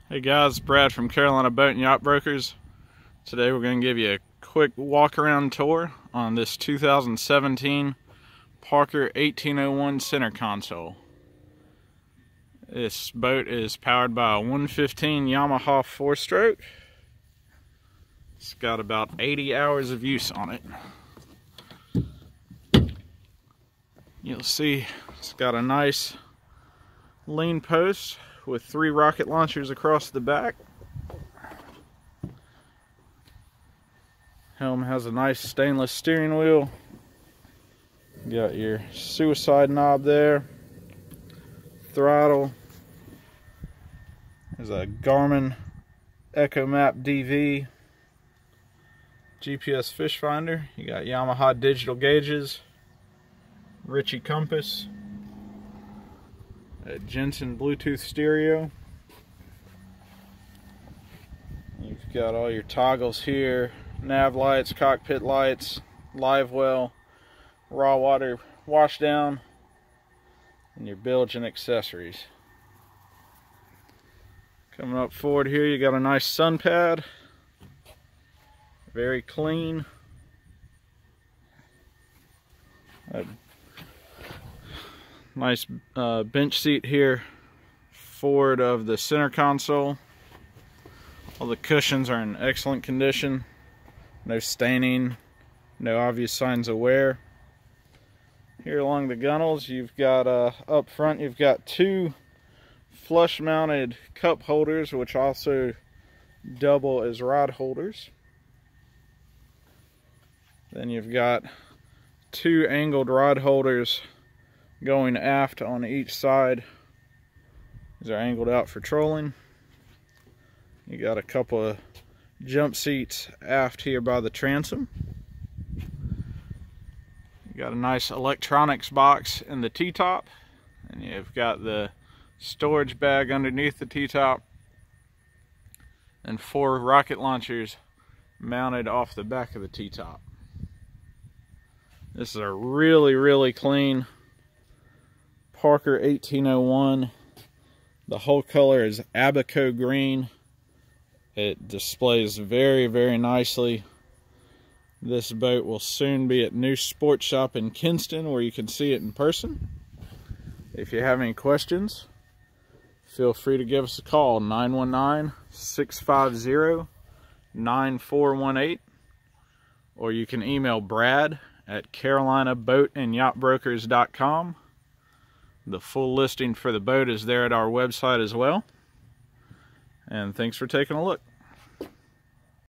Hey guys, Brad from Carolina Boat and Yacht Brokers. Today we're going to give you a quick walk-around tour on this 2017 Parker 1801 center console. This boat is powered by a 115 Yamaha 4-stroke. It's got about 80 hours of use on it. You'll see it's got a nice lean post with 3 rocket launchers across the back. Helm has a nice stainless steering wheel. You got your suicide knob there. Throttle. There's a Garmin Echo Map DV. GPS fish finder. You got Yamaha digital gauges. Ritchie compass. A Jensen Bluetooth stereo. You've got all your toggles here, nav lights, cockpit lights, live well, raw water wash down, and your bilge and accessories. Coming up forward here, you got a nice sun pad, very clean. Nice bench seat here forward of the center console. All the cushions are in excellent condition. No staining, no obvious signs of wear. Here along the gunnels, you've got up front, you've got 2 flush mounted cup holders, which also double as rod holders. Then you've got 2 angled rod holders going aft on each side. These are angled out for trolling. You got a couple of jump seats aft here by the transom. You got a nice electronics box in the T-top, and you've got the storage bag underneath the T-top, and 4 rocket launchers mounted off the back of the T-top. This is a really clean Parker 1801. The whole color is Abaco green. It displays very nicely. This boat will soon be at New Sports Shop in Kinston, where you can see it in person. If you have any questions, feel free to give us a call, 919-650-9418, or you can email Brad at carolinaboatandyachtbrokers.com. The full listing for the boat is there at our website as well. And thanks for taking a look.